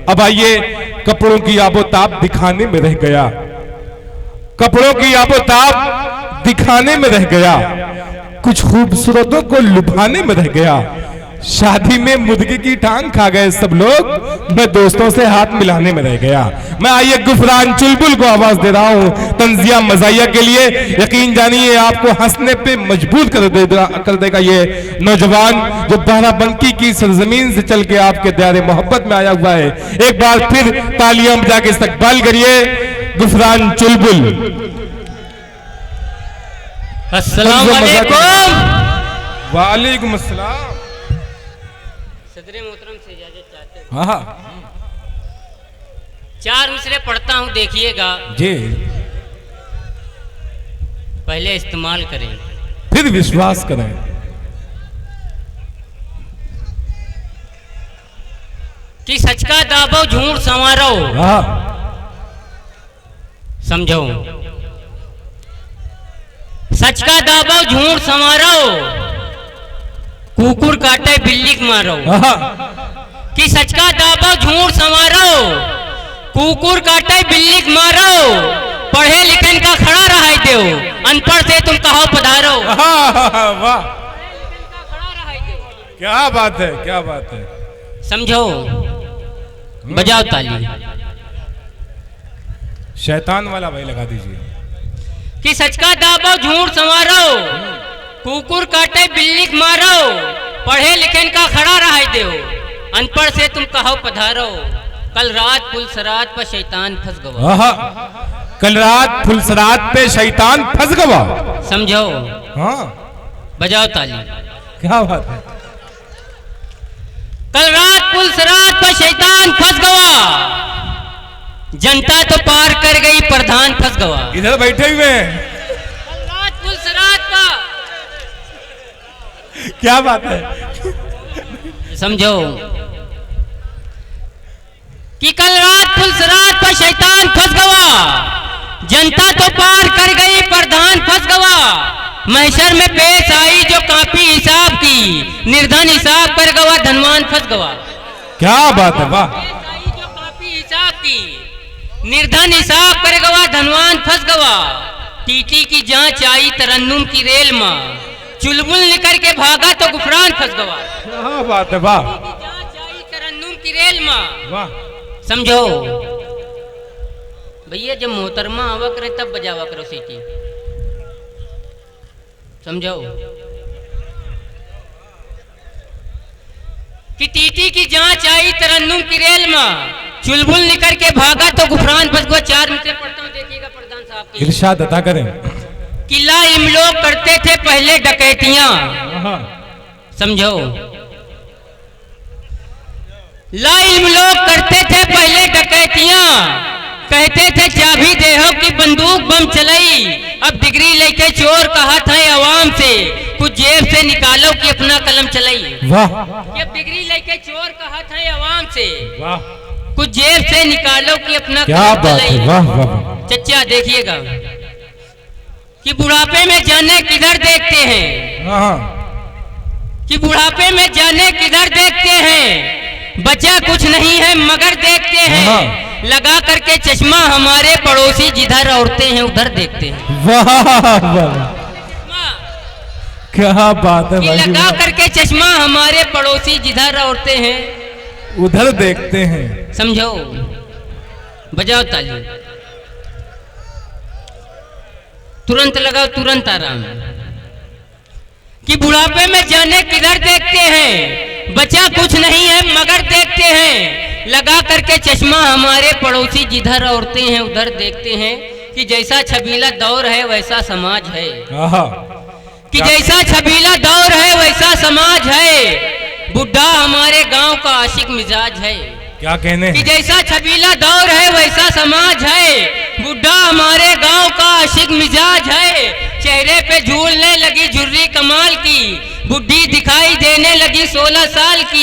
अब आइए कपड़ों की आबोताब दिखाने में रह गया, कपड़ों की आबोताब दिखाने में रह गया, कुछ खूबसूरतों को लुभाने में रह गया। शादी में मुर्गी की टांग खा गए सब लोग, मैं दोस्तों से हाथ मिलाने में रह गया। मैं आइए गुफरान चुलबुल को आवाज दे रहा हूं तंजिया मजाइया के लिए। यकीन जानिए आपको हंसने पे मजबूर कर देगा ये नौजवान जो बाराबंकी की सरजमीन से चल के आपके दायरे मोहब्बत में आया हुआ है। एक बार फिर तालियां बजा के इस्तकबाल करिए गुफरान चुलबुल। अस्सलाम वालेकुम। वालेकुम अस्सलाम। सदरे मोहतरम से इजाजत चाहते हैं। हाँ 4 मिसरे पढ़ता हूँ, देखिएगा जी, पहले इस्तेमाल करें फिर विश्वास करें। कि सच का दाबो झूठ संवारो, हाँ समझो। सच का दाबो झूठ संवारो, कुकुर काटे बिल्ली को मारो। कि सच का दाबो झूठ संवारो, कुकुर काटे बिल्ली को मारो। पढ़े लिखन का खड़ा रहा दो, अनपढ़ से तुम कहो पधारो। वाह क्या बात है, क्या बात है। समझो, बजाओ ताली। शैतान वाला भाई लगा दीजिए। कि सच का दाबो झूठ संवारो, कुकुर काटे बिल्ली को मारो। पढ़े लिखे का खड़ा रहा दो, अनपढ़ से तुम कहो पधारो। कल रात फुलसरात पर शैतान फंस गवा। कल रात फुलसरात पे शैतान फंस गवा। समझो, हाँ बजाओ ताली। क्या बात है। कल रात फुलसरात पर शैतान फंस गवा। जनता तो पार कर गई, प्रधान फंस गवा। इधर बैठे हुए हैं। कल रात फुलसरात पर, क्या बात है। समझो कि कल रात फुलसरात पर शैतान फंस गवा। जनता तो पार कर गई, प्रधान फंस गवा। महशर में पेश आई जो कापी हिसाब की, निर्धन हिसाब कर गवा, धनवान फंस गवा। क्या बात है, वाह। जो कापी हिसाब की, निर्धन हिसाब कर गवा, धनवान फंस गवा। टीटी की जांच आई तरन्नुम की रेल में, चुलबुल निकल के भागा तो गुफरान फंस गवा। क्या बात है, वाह। जांच आई तरन्नुम की रेल में, वाह। समझो भैया, जब मोहतरमा आवा करे तब बजावा करो सीटी। समझो कि टीटी की जांच आई तरन्नुम की रेल में, चुलबुल निकल के भागा तो गुफरान फंस गया। 4 मिनट पढ़ता हूँ, देखिएगा प्रधान साहब की। इरशाद अता करें। किला इमलोग करते थे पहले डकैतियां। समझो, ला इमलोग करते थे पहले डकैतियां। कहते थे चाबी देहो की बंदूक बम चलाई। अब डिग्री लेके चोर कहा था अवाम से, कुछ जेब से निकालो कि अपना कलम चलाई। वाह। अब डिग्री लेके चोर कहा था अवाम से, वाह। कुछ जेब से निकालो कि अपना क्या कलम बात है, चलाई। वाह वाह। चच्चा देखिएगा कि बुढ़ापे में जाने किधर देखते हैं। हाँ। कि बुढ़ापे में जाने किधर देखते हैं, बचा कुछ नहीं है मगर देखते हैं। लगा करके चश्मा हमारे पड़ोसी जिधर औरतें हैं उधर देखते हैं। वाह वाह, क्या बात है भाई। लगा करके चश्मा हमारे पड़ोसी जिधर औरतें हैं उधर देखते हैं। समझो, बजाओ ताली। तुरंत लगाओ, तुरंत आराम। कि बुढ़ापे में जाने किधर देखते हैं, बचा कुछ नहीं है मगर देखते हैं। लगा करके चश्मा हमारे पड़ोसी जिधर औरतें हैं उधर देखते हैं। कि जैसा छबीला दौर है वैसा समाज है। कि जैसा छबीला दौर है वैसा समाज है। बुढ़ा हमारे गांव का आशिक मिजाज है। क्या कहने। कि जैसा छबीला दौर है वैसा समाज है। बुढ़ा हमारे गांव का आशिक मिजाज है। चेहरे पे झूलने लगी झुर्री कमाल की, बुढ़ी दिखाई देने लगी 16 साल की।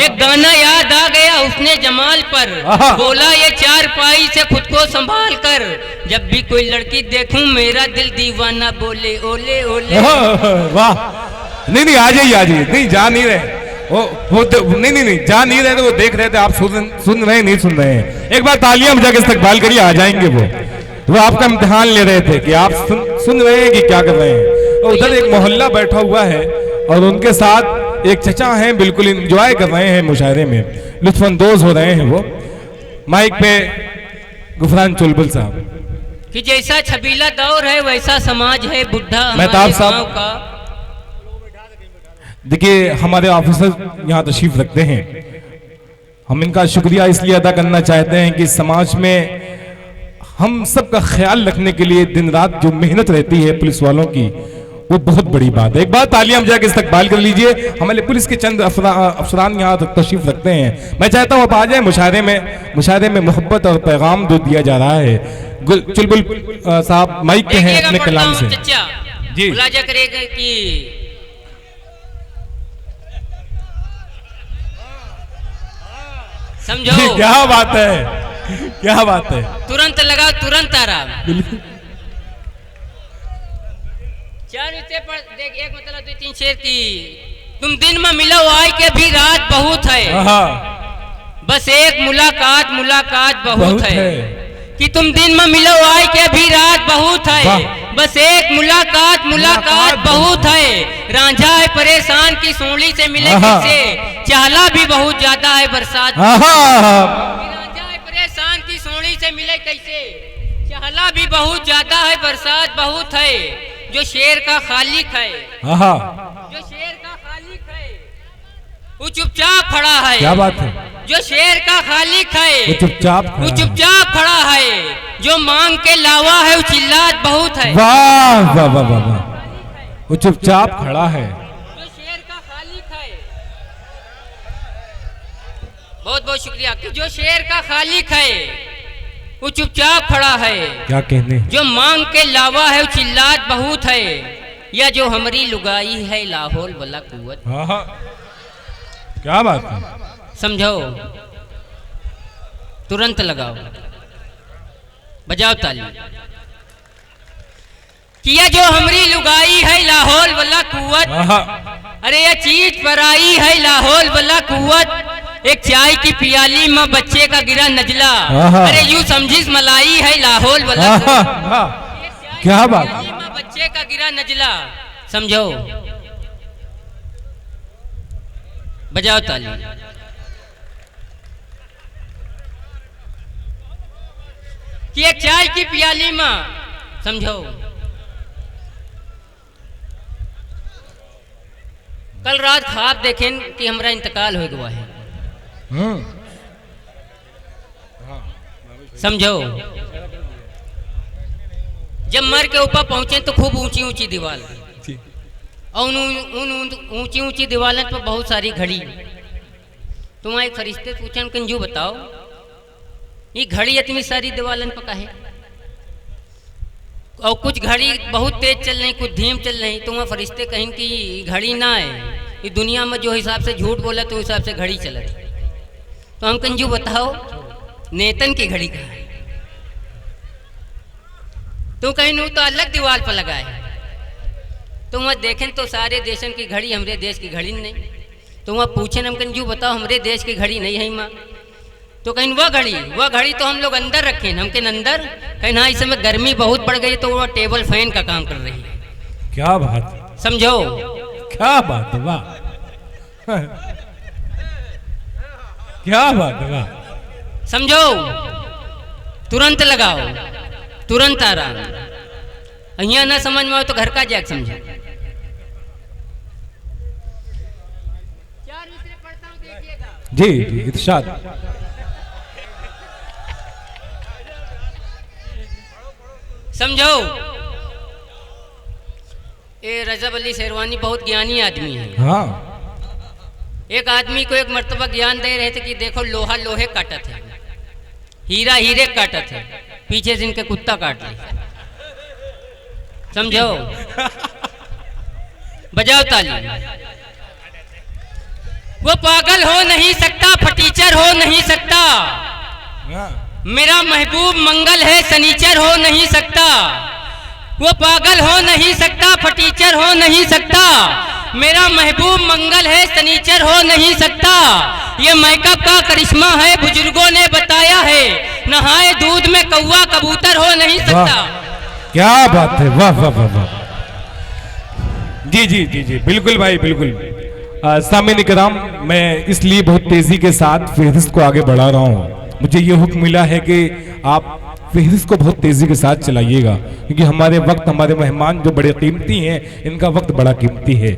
एक गाना याद आ गया उसने जमाल पर, बोला ये 4 पाई से खुद को संभाल कर। जब भी कोई लड़की देखूं मेरा दिल दीवाना बोले ओले ओले। वाह। नहीं आ जाइए, नहीं जा नहीं रहे। नहीं, जा नहीं रहे थे, वो देख रहे थे आप सुन रहे हैं नहीं सुन रहे हैं। एक बार तालियां बजा के इस्तकबाल करिए, आ जाएंगे वो आपका इम्तिहान ले रहे थे कि आप सुन रहे हैं कि क्या कर रहे हैं। और उधर एक मोहल्ला बैठा हुआ है और उनके साथ एक चचा हैं, बिल्कुल इंजॉय कर रहे हैं, मुशायरे में लुत्फानंदोज हो रहे हैं। वो माइक पे गुफरान चुलबुल साहब कि जैसा छबीला दौर है वैसा समाज है बुढ़ा मेहताब साहब का। देखिए हमारे ऑफिसर यहाँ तशरीफ रखते हैं, हम इनका शुक्रिया इसलिए अदा करना चाहते हैं कि समाज में हम सब का ख्याल रखने के लिए दिन रात जो मेहनत रहती है पुलिस वालों की, वो बहुत बड़ी बात है। एक बार तालियां बजा के इस्तकबाल कर लीजिए। हमारे पुलिस के चंद अफसरान यहाँ तक तशरीफ रखते हैं। मैं चाहता हूँ आप आ जाए। मुशायरे में मोहब्बत और पैगाम जो दिया जा रहा है, चुलबुल साहब माइक पे हैं अपने कलाम से जी मुलाजा करेगा कि समझो क्या बात है, क्या बात है। तुरंत लगाओ तुरंत आराम। चार पर देख एक मतलब दो तीन शेर की तुम दिन में मिलो आए के भी रात बहुत है, बस एक मुलाकात बहुत है कि तुम दिन में मिलो आए के भी रात बहुत है, बस एक मुलाकात बहुत है। रांझा है परेशान की सोली से मिले कैसे, चाला भी बहुत ज्यादा है बरसात। रांझा है परेशान की सोली से मिले कैसे, चाला भी बहुत ज्यादा है बरसात बहुत है। जो शेर का खालिक है, जो शेर का खालिक है वो चुपचाप खड़ा है। क्या बात है। जो शेर का खालिक है वो चुपचाप खड़ा है। जो मांग के लावा है वो चिल्लात बहुत है। वाह वाह वाह वाह, वो चुपचाप खड़ा है। जो शेर का खालिक है, बहुत बहुत शुक्रिया कि जो शेर का खालिक है वो चुपचाप खड़ा है। क्या कहने। जो मांग के लावा है वो चिल्लात बहुत है, या जो हमारी लुगाई है लाहौल वाला कुव्वत। क्या बात है। समझो तुरंत लगाओ बजाओ ताली। किया जो हमारी लुगाई है लाहौल वाला कुव्वत, अरे ये चीज पर आई है लाहौल वाला कुव्वत। एक चाय की पियाली में बच्चे का गिरा नजला, अरे यूं समझिस मलाई है लाहौल वाला। क्या बात। बच्चे का गिरा नजला। समझो बजाओ ताली। कि एक चाय की पियाली में, समझो कल रात ख्वाब देखें कि हमारा इंतकाल हो गया है। समझो जब मर के ऊपर पहुंचे तो खूब ऊंची ऊंची दीवार, और उन ऊंची ऊंची दीवारों पर बहुत सारी घड़ी। तुम्हारे एक फरिश्ते पूछन कंजू बताओ ये घड़ी इतनी सारी दीवारों पर काहे, और कुछ घड़ी बहुत तेज चल रही कुछ धीम चल रही। तो वहाँ फरिश्ते कहें कि घड़ी ना है, ये दुनिया में जो हिसाब से झूठ बोला तो हिसाब से घड़ी चलत। तो हम कंजू बताओ नेतन की घड़ी कहाँ है। तो कहीं नहीं तो अलग दीवार पर लगा है। तो वहाँ देखें तो सारे देशन की घड़ी, हमारे देश की घड़ी नहीं। तो वहाँ पूछे हम कंजू बताओ हमारे देश की घड़ी नहीं है माँ। तो कहीं वह घड़ी तो हम लोग अंदर रखें, हम कहीं अंदर कहीं हाँ इस समय गर्मी बहुत बढ़ गई तो वो टेबल फैन का काम कर रही है। क्या बात। समझो क्या बात है। वाह क्या बात है। वाह। समझो तुरंत लगाओ तुरंत आराम। यहाँ ना समझ में आओ तो घर का जैक समझो। जी इरशाद। समझो ये रजब अली शेरवानी बहुत ज्ञानी आदमी है। हाँ। एक आदमी को एक मर्तबा ज्ञान दे रहे थे कि देखो लोहा लोहे काटत है, हीरा हीरे काटत है, पीछे से इनके कुत्ता काट ले। समझो बजाओ ताली। वो पागल हो नहीं सकता, फटीचर हो नहीं सकता, मेरा महबूब मंगल है सनीचर हो नहीं सकता। वो पागल हो नहीं सकता, फटीचर हो नहीं सकता, मेरा महबूब मंगल है, सनीचर हो नहीं सकता। ये मेकअप का करिश्मा है, बुजुर्गों ने बताया है। नहाए दूध में कौवा कबूतर हो नहीं सकता। क्या बात है, वाह वाह वाह वाह। जी जी जी जी, बिल्कुल भाई बिल्कुल। सामीन इकराम, मैं इसलिए बहुत तेजी के साथ फहरिस्त को आगे बढ़ा रहा हूँ। मुझे ये हुक्म मिला है कि आप फहरिस्त को बहुत तेजी के साथ चलाइएगा, क्योंकि हमारे वक्त, हमारे मेहमान जो बड़े कीमती हैं, इनका वक्त बड़ा कीमती है।